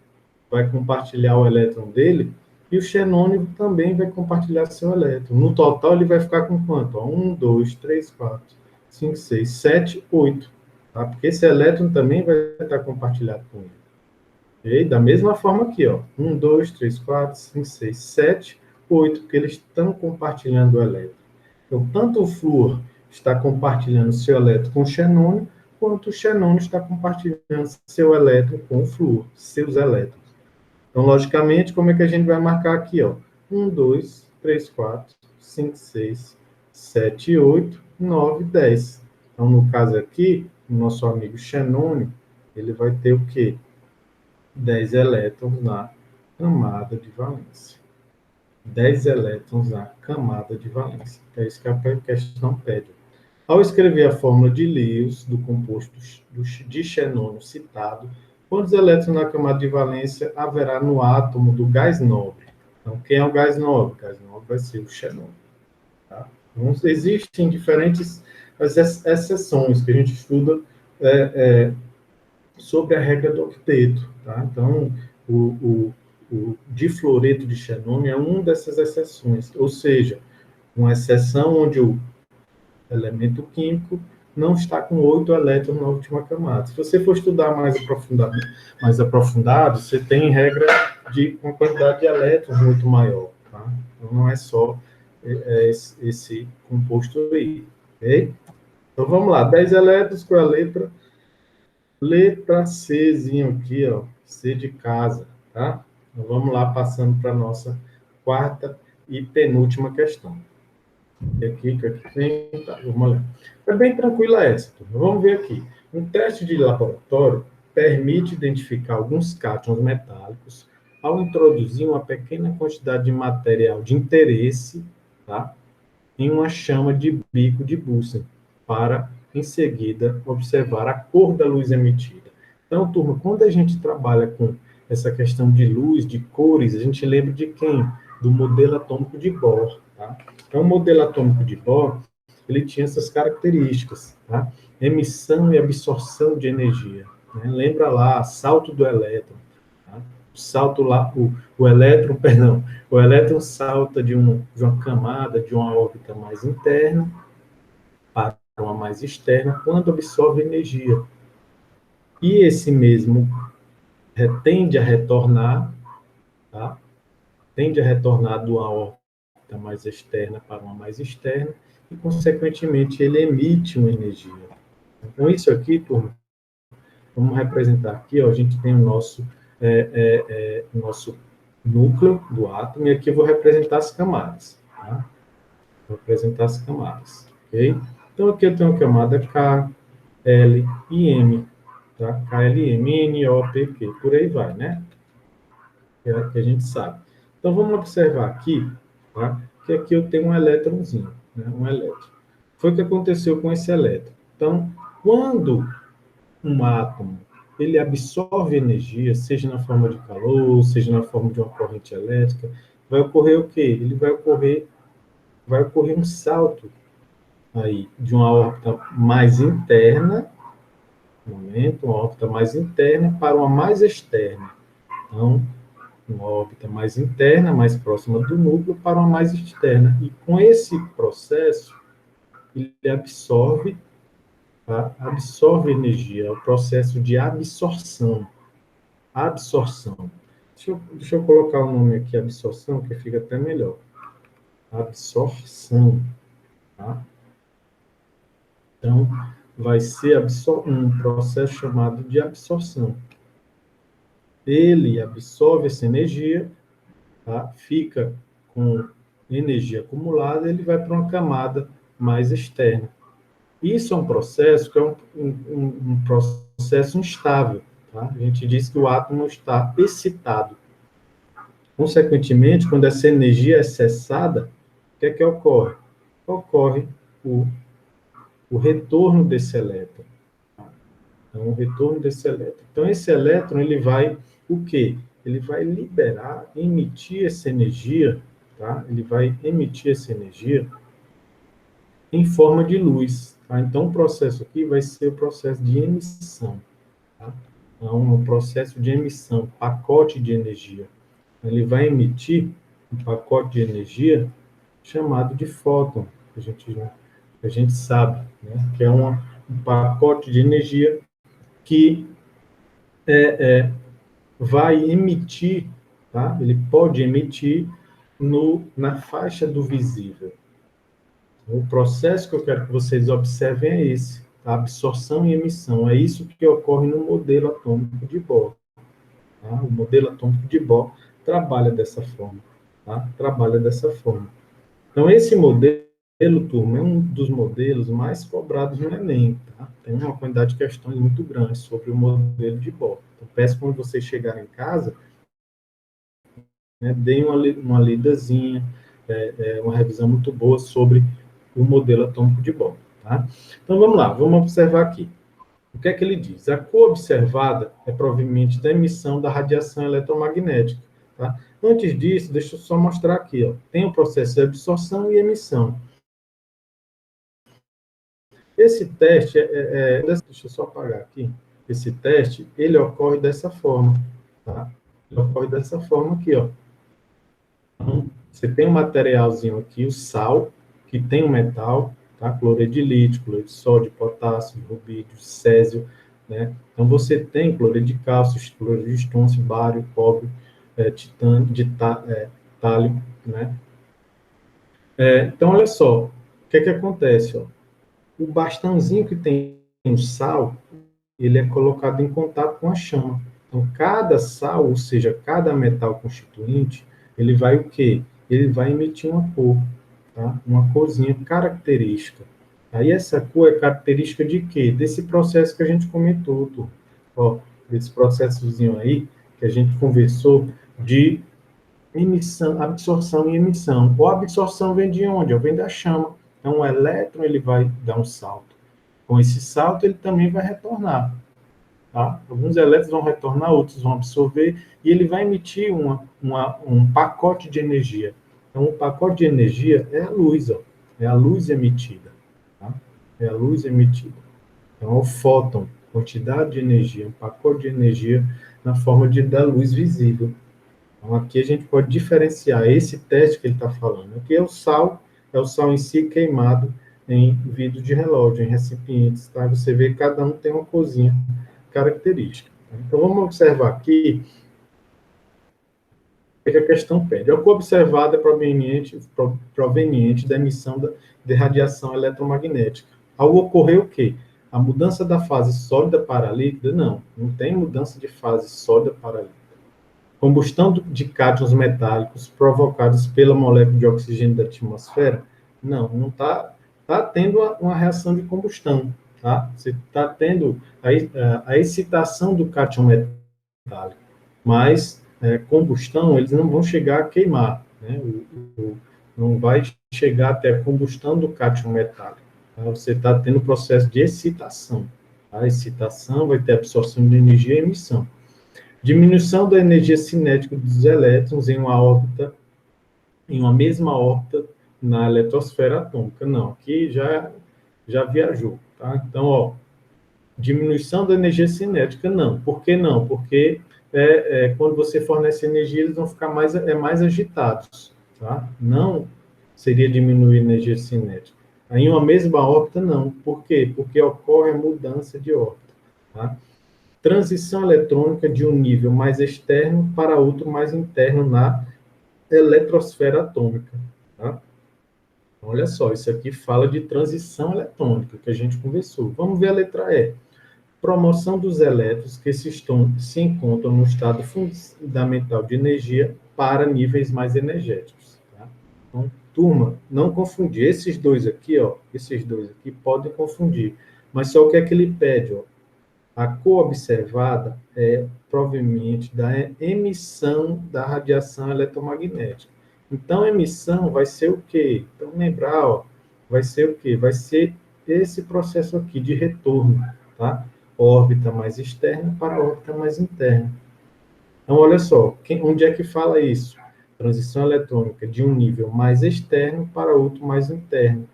vai compartilhar o elétron dele, e o xenônio também vai compartilhar seu elétron. No total, ele vai ficar com quanto? 1, 2, 3, 4, 5, 6, 7, 8. Tá? Porque esse elétron também vai estar compartilhado com ele. E da mesma forma aqui, ó. 1, 2, 3, 4, 5, 6, 7, 8, porque eles estão compartilhando o elétron. Então, tanto o flúor está compartilhando seu elétron com o xenônio, quanto o xenônio está compartilhando seu elétron com o flúor, seus elétrons. Então, logicamente, como é que a gente vai marcar aqui, ó? 1, 2, 3, 4, 5, 6, 7, 8, 9, 10. Então, no caso aqui, o nosso amigo xenônio, ele vai ter o quê? 10 elétrons na camada de valência. 10 elétrons na camada de valência. É isso que a questão pede. Ao escrever a fórmula de Lewis do composto de xenônio citado, quantos elétrons na camada de valência haverá no átomo do gás nobre? Então, quem é o gás nobre? O gás nobre vai ser o xenônio. Tá? Então, existem diferentes exceções que a gente estuda sobre a regra do octeto. Tá? Então, o difluoreto de xenônio é uma dessas exceções, ou seja, uma exceção onde o elemento químico não está com 8 elétrons na última camada. Se você for estudar mais aprofundado, você tem regra de uma quantidade de elétrons muito maior. Tá? Então, não é só esse composto aí. Okay? Então, vamos lá. 10 elétrons com a letra Czinho aqui, ó. C de casa. Tá? Então, vamos lá, passando para a nossa quarta e penúltima questão. Aqui tem, tá, vamos lá. É bem tranquila essa, turma. Vamos ver aqui. Um teste de laboratório permite identificar alguns cátions metálicos ao introduzir uma pequena quantidade de material de interesse, tá, em uma chama de bico de Bunsen, para, em seguida, observar a cor da luz emitida. Então, turma, quando a gente trabalha com essa questão de luz, de cores, a gente lembra de quem? Do modelo atômico de Bohr. Tá? Então, o modelo atômico de Bohr, ele tinha essas características, tá? Emissão e absorção de energia. Né? Lembra lá, salto do elétron. Tá? O salto lá, o elétron, perdão, o elétron salta de uma camada, de uma órbita mais interna para uma mais externa, quando absorve energia. E esse mesmo tende a retornar, tá? Tende a retornar de uma órbita mais externa para uma mais externa, e, consequentemente, ele emite uma energia. Então, isso aqui, turma, vamos representar aqui, ó, a gente tem o nosso núcleo do átomo, e aqui eu vou representar as camadas. Tá? Vou representar as camadas, ok? Então, aqui eu tenho a camada K, L e M. Tá? K, L, M, N, O, P, Q, por aí vai, né? Que a gente sabe. Então, vamos observar aqui, tá? Que aqui eu tenho um elétronzinho, né? Um elétron. Foi o que aconteceu com esse elétron. Então, quando um átomo ele absorve energia, seja na forma de calor, seja na forma de uma corrente elétrica, vai ocorrer o quê? Vai ocorrer um salto aí de uma órbita mais interna, uma órbita mais interna para uma mais externa. Então, uma órbita mais interna, mais próxima do núcleo, para uma mais externa. E com esse processo, ele absorve, tá? Absorve energia, é o processo de absorção. Absorção. Deixa eu colocar o nome aqui, absorção, que fica até melhor. Absorção. Tá? Então, vai ser um processo chamado de absorção. Ele absorve essa energia, tá? Fica com energia acumulada, ele vai para uma camada mais externa. Isso é um processo que é um processo instável. Tá? A gente diz que o átomo está excitado. Consequentemente, quando essa energia é cessada, o que é que ocorre? Ocorre o retorno desse elétron. Então, o retorno desse elétron. Então, esse elétron, ele vai o quê? Ele vai liberar, emitir essa energia, tá? Ele vai emitir essa energia em forma de luz. Tá? Então, o processo aqui vai ser o processo de emissão. Tá? Então, um processo de emissão, pacote de energia. Ele vai emitir um pacote de energia chamado de fóton, que a gente sabe, né? Que é um pacote de energia que vai emitir, tá? Ele pode emitir na faixa do visível. O processo que eu quero que vocês observem é esse, a absorção e emissão. É isso que ocorre no modelo atômico de Bohr. Tá? O modelo atômico de Bohr trabalha dessa forma. Tá? Trabalha dessa forma. Então, esse modelo, turma, é um dos modelos mais cobrados no Enem. Tá? Tem uma quantidade de questões muito grande sobre o modelo de Bohr. Então, peço quando vocês chegarem em casa, né, deem uma lidazinha, uma revisão muito boa sobre o modelo atômico de Bohr. Tá? Então, vamos lá, vamos observar aqui. O que é que ele diz? A cor observada é proveniente da emissão da radiação eletromagnética. Tá? Antes disso, deixa eu só mostrar aqui. Ó. Tem o processo de absorção e emissão. Esse teste, deixa eu só apagar aqui. Esse teste, ele ocorre dessa forma. Tá? Ele ocorre dessa forma aqui. Ó. Então, você tem um materialzinho aqui, o sal, que tem um metal, tá? Cloreto de lítio, cloreto de sódio, potássio, rubídio, césio, né? Então, você tem cloreto de cálcio, cloreto de estôncio, bário, cobre, titânio, tálio, né? Então, olha só, o que é que acontece, ó? O bastãozinho que tem o sal, ele é colocado em contato com a chama. Então, cada sal, ou seja, cada metal constituinte, ele vai o quê? Ele vai emitir uma cor, tá? Uma corzinha característica. Aí essa cor é característica de quê? Desse processo que a gente comentou, turma. Ó, desse processozinho aí que a gente conversou de emissão, absorção e emissão. A absorção vem de onde? Vem da chama. Então, o elétron ele vai dar um salto. Com esse salto, ele também vai retornar. Tá? Alguns elétrons vão retornar, outros vão absorver, e ele vai emitir um pacote de energia. Então, o pacote de energia é a luz, ó, é a luz emitida. Tá? É a luz emitida. Então, é o fóton, quantidade de energia, um pacote de energia na forma da luz visível. Então, aqui a gente pode diferenciar esse teste que ele está falando. Aqui é o sal em si queimado em vidro de relógio, em recipientes. Tá? Você vê que cada um tem uma corzinha característica. Então, vamos observar aqui o que a questão pede. A cor observada é proveniente da emissão de radiação eletromagnética. Ao ocorrer o quê? A mudança da fase sólida para líquida? Não tem mudança de fase sólida para líquida. Combustão de cátions metálicos provocados pela molécula de oxigênio da atmosfera? Não está tendo uma reação de combustão. Tá? Você está tendo a excitação do cátion metálico, mas combustão, eles não vão chegar a queimar, né? Não vai chegar até a combustão do cátion metálico. Tá? Você está tendo processo de excitação. A excitação vai ter absorção de energia e emissão. Diminuição da energia cinética dos elétrons em uma órbita, em uma mesma órbita na eletrosfera atômica. Não, aqui já viajou, tá? Então, ó, diminuição da energia cinética, não. Por que não? Porque quando você fornece energia, eles vão ficar mais agitados, tá? Não seria diminuir a energia cinética. Em uma mesma órbita, não. Por quê? Porque ocorre a mudança de órbita, tá? Transição eletrônica de um nível mais externo para outro mais interno na eletrosfera atômica, tá? Olha só, isso aqui fala de transição eletrônica, que a gente conversou. Vamos ver a letra E. Promoção dos elétrons que se encontram no estado fundamental de energia para níveis mais energéticos. Tá? Então, turma, não confundir. Esses dois aqui podem confundir. Mas só o que é que ele pede? Ó? A cor observada é proveniente da emissão da radiação eletromagnética. Então, a emissão vai ser o quê? Então, lembrar, ó, vai ser o quê? Vai ser esse processo aqui de retorno, tá? Órbita mais externa para órbita mais interna. Então, olha só, onde é que fala isso? Transição eletrônica de um nível mais externo para outro mais interno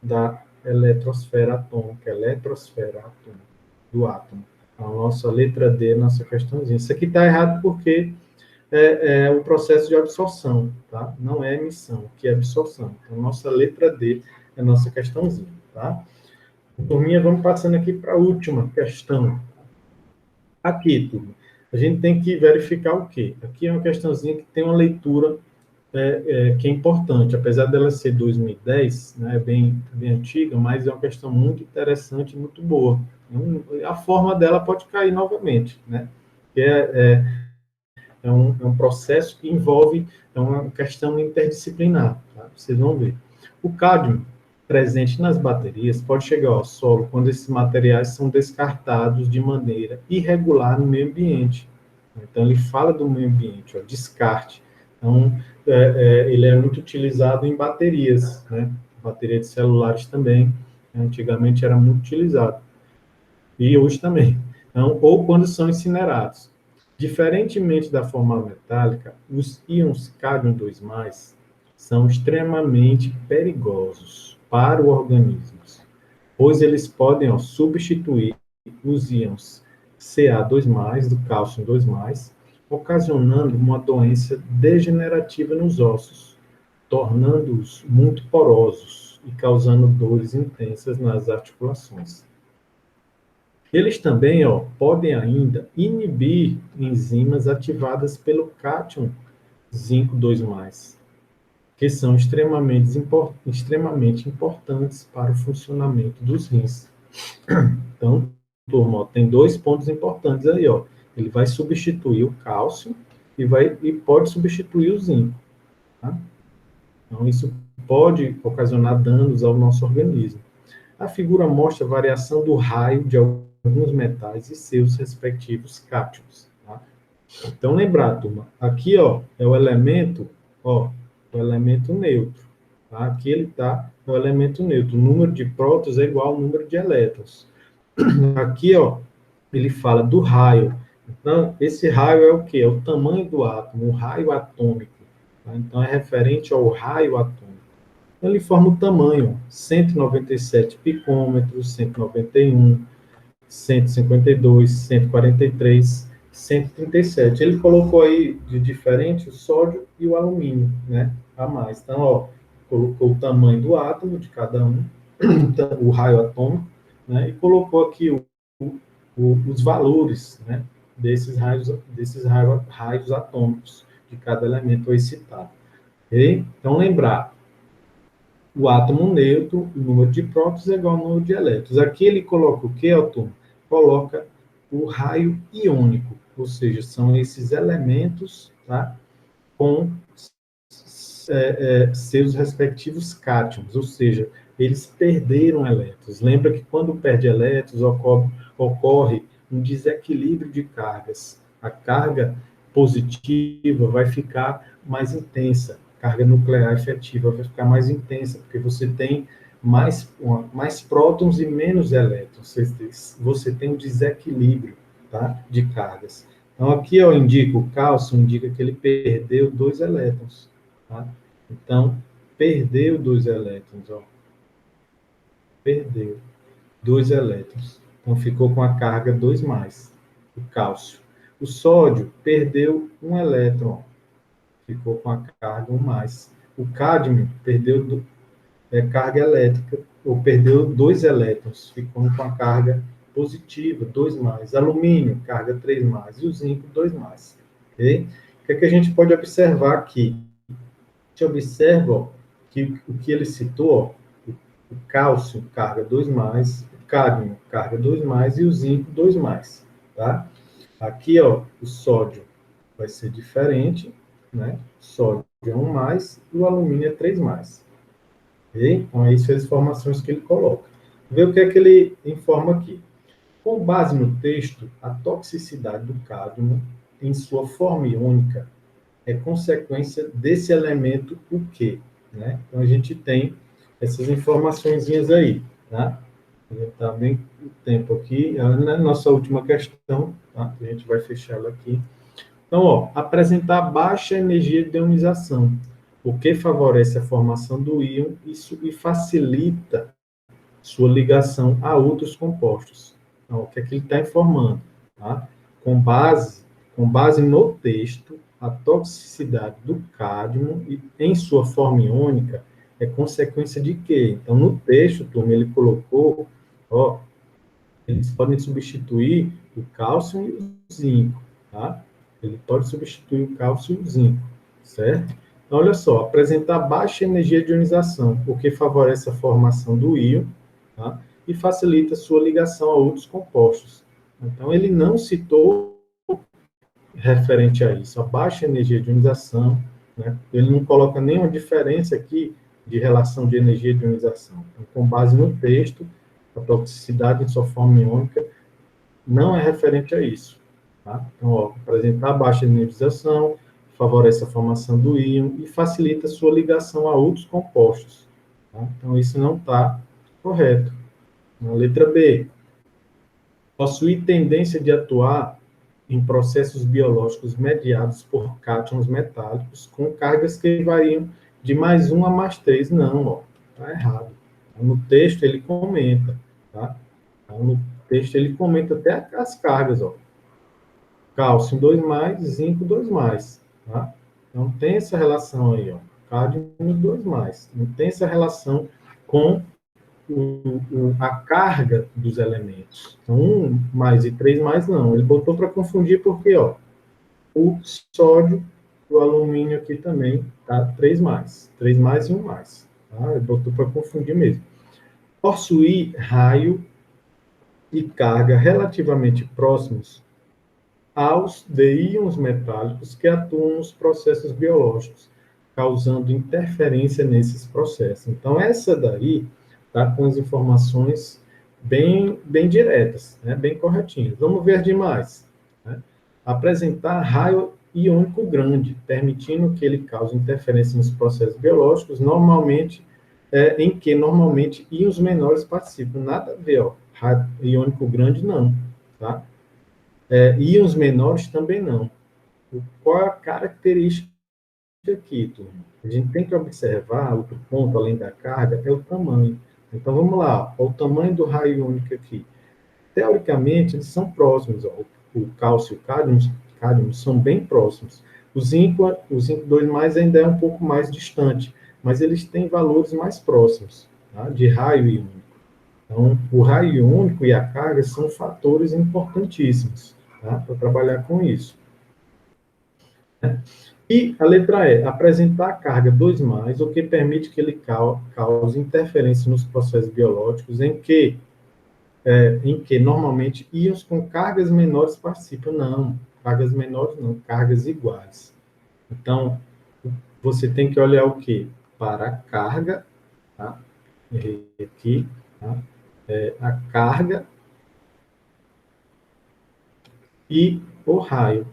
da eletrosfera atômica, do átomo. A nossa letra D, nossa questãozinha. Isso aqui está errado porque é o processo de absorção, tá? Não é emissão, que é absorção. Então, nossa letra D é a nossa questãozinha, tá? Turminha, vamos passando aqui para a última questão. Aqui, turma, a gente tem que verificar o quê? Aqui é uma questãozinha que tem uma leitura que é importante, apesar dela ser 2010, né, bem antiga, mas é uma questão muito interessante e muito boa. A forma dela pode cair novamente, né? Que é um processo que envolve uma questão interdisciplinar, tá? Vocês vão ver. O cádmio presente nas baterias pode chegar ao solo quando esses materiais são descartados de maneira irregular no meio ambiente. Então, ele fala do meio ambiente, ó, descarte. Então, ele é muito utilizado em baterias, né? Bateria de celulares também, né? Antigamente era muito utilizado. E hoje também. Então, ou quando são incinerados. Diferentemente da forma metálica, os íons cádmio 2+, são extremamente perigosos para o organismo, pois eles podem substituir os íons Ca2+, do cálcio 2+, ocasionando uma doença degenerativa nos ossos, tornando-os muito porosos e causando dores intensas nas articulações. Eles também podem ainda inibir enzimas ativadas pelo cátion zinco 2+, que são extremamente importantes para o funcionamento dos rins. Então, turma, tem 2 pontos importantes aí, ó. Ele vai substituir o cálcio e pode substituir o zinco, tá? Então, isso pode ocasionar danos ao nosso organismo. A figura mostra a variação do raio de alguns metais e seus respectivos cátions, tá? Então, lembrar, turma, aqui, ó, é o elemento neutro, tá? Aqui ele tá, é o elemento neutro. O número de prótons é igual ao número de elétrons. Aqui, ó, ele fala do raio. Então, esse raio é o quê? É o tamanho do átomo, o raio atômico, tá? Então, é referente ao raio atômico. Então, ele forma o tamanho, 197 picômetros, 191, 152, 143, 137. Ele colocou aí de diferente o sódio e o alumínio, né? A mais. Então, ó, colocou o tamanho do átomo de cada um, o raio atômico, né? E colocou aqui os valores, né? Desses raios atômicos de cada elemento excitado. Okay? Então, lembrar, o átomo neutro, o número de prótons é igual ao número de elétrons. Aqui ele coloca o que, Arthur? Coloca o raio iônico, ou seja, são esses elementos, tá, com seus respectivos cátions, ou seja, eles perderam elétrons. Lembra que quando perde elétrons, ocorre um desequilíbrio de cargas. A carga positiva vai ficar mais intensa, carga nuclear efetiva vai ficar mais intensa, porque você tem mais prótons e menos elétrons. Você tem um desequilíbrio, tá? De cargas. Então, aqui eu indico o cálcio, indica que ele perdeu 2 elétrons. Tá? Então, perdeu 2 elétrons, ó. Perdeu 2 elétrons. Então, ficou com a carga 2 mais, o cálcio. O sódio perdeu 1 elétron, ó. Ficou com a carga 1 mais. O cádmio perdeu carga elétrica, ou perdeu 2 elétrons, ficou com a carga positiva, 2 mais. Alumínio, carga 3 mais. E o zinco, 2 mais. Ok? O que é que a gente pode observar aqui? A gente observa ó, que o que ele citou, ó, o cálcio, carga 2 mais, o cádmio, carga 2 mais, e o zinco, 2 mais. Tá? Aqui, ó, o sódio vai ser diferente, né? O sódio é 1 mais, e o alumínio é 3 mais. Okay? Então, essas são as informações que ele coloca. Vê o que é que ele informa aqui. Com base no texto, a toxicidade do cádmio, em sua forma iônica, é consequência desse elemento o quê? Né? Então, a gente tem essas informações aí. Tá? A gente está bem o tempo aqui. Na nossa última questão, tá? A gente vai fechar ela aqui. Então, ó, apresentar baixa energia de ionização, o que favorece a formação do íon e facilita sua ligação a outros compostos. Então, o que é que ele está informando? Tá? Com base no texto, a toxicidade do cádmio em sua forma iônica é consequência de quê? Então, no texto, turma, ele colocou, ó, eles podem substituir o cálcio e o zinco, tá? Ele pode substituir o cálcio e o zinco, certo? Então, olha só, apresentar baixa energia de ionização, o que favorece a formação do íon, tá? E facilita sua ligação a outros compostos. Então, ele não citou referente a isso, a baixa energia de ionização, né? Ele não coloca nenhuma diferença aqui de relação de energia de ionização. Então, com base no texto, a toxicidade em sua forma iônica não é referente a isso. Tá? Então, ó, apresentar baixa ionização, favorece a formação do íon e facilita sua ligação a outros compostos. Tá? Então, isso não está correto. Na letra B, possuir tendência de atuar em processos biológicos mediados por cátions metálicos com cargas que variam de +1 a +3. Não, ó, tá errado. No texto ele comenta, tá? Então, no texto ele comenta até as cargas, ó. Cálcio 2 mais, zinco 2 mais, tá? Então tem essa relação aí, ó. Cádmio 2 mais. Não tem essa relação com a carga dos elementos. Então, 1 mais e 3 mais, não. Ele botou para confundir porque, ó, o sódio, o alumínio aqui também, tá? 3 mais. 3 mais e 1 mais. Tá? Ele botou para confundir mesmo. Possuir raio e carga relativamente próximos aos de íons metálicos que atuam nos processos biológicos, causando interferência nesses processos. Então, essa daí está com as informações bem diretas, né? Bem corretinhas. Vamos ver demais. Né? Apresentar raio iônico grande, permitindo que ele cause interferência nos processos biológicos, em que normalmente íons menores participam. Nada a ver, ó. Raio iônico grande não, tá? Íons menores também não. Qual é a característica aqui, turma? A gente tem que observar, outro ponto, além da carga, é o tamanho. Então, vamos lá, ó, o tamanho do raio iônico aqui. Teoricamente, eles são próximos. Ó, o cálcio e o cádmio são bem próximos. O zinco 2 mais ainda é um pouco mais distante, mas eles têm valores mais próximos, tá? De raio iônico. Então, o raio iônico e a carga são fatores importantíssimos, tá? Para trabalhar com isso. E a letra E, apresentar carga 2 mais, o que permite que ele cause interferência nos processos biológicos em que normalmente íons com cargas menores participam. Não, cargas menores não, cargas iguais. Então, você tem que olhar o quê? Para a carga, tá? Errei aqui, tá? A carga e o raio,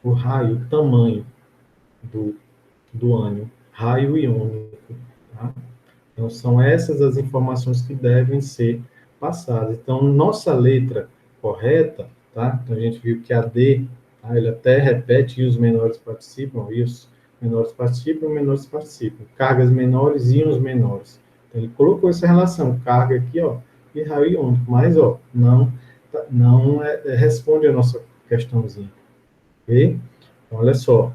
o tamanho do ânion, raio iônico. Tá? Então, são essas as informações que devem ser passadas. Então, nossa letra correta, tá? Então, a gente viu que a D, tá? Ele até repete e os menores participam, e os menores participam. Cargas menores, íons menores. Então, ele colocou essa relação, carga aqui, ó, e raio iônico. Mas, ó, não responde a nossa questãozinha, ok? Então, olha só,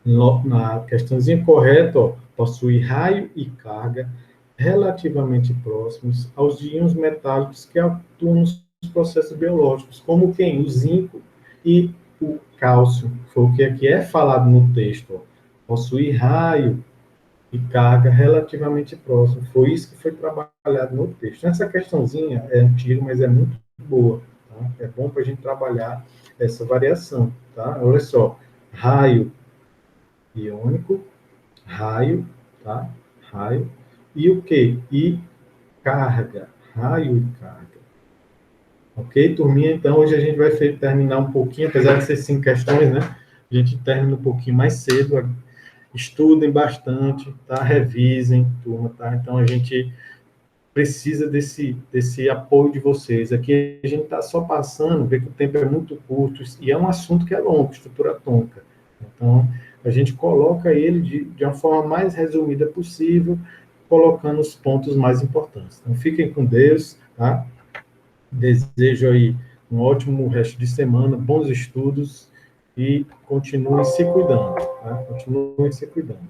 na questãozinha correta, ó, possui raio e carga relativamente próximos aos íons metálicos que atuam nos processos biológicos, como quem? O zinco e o cálcio. Foi o que aqui é falado no texto. Ó. Possui raio e carga relativamente próximo. Foi isso que foi trabalhado no texto. Essa questãozinha é antiga, mas é muito boa. Tá? É bom para a gente trabalhar essa variação. Tá? Olha só, raio iônico, raio, tá? Raio. E o quê? E carga. Raio e carga. Ok, turminha? Então, hoje a gente vai terminar um pouquinho, apesar de ser 5 questões, né? A gente termina um pouquinho mais cedo. Estudem bastante, tá? Revisem, turma, tá? Então, a gente precisa desse apoio de vocês. Aqui a gente está só passando, vê que o tempo é muito curto, e é um assunto que é longo, estrutura atômica. Então, a gente coloca ele de uma forma mais resumida possível, colocando os pontos mais importantes. Então, fiquem com Deus, tá? Desejo aí um ótimo resto de semana, bons estudos e continuem se cuidando, tá? Continuem se cuidando.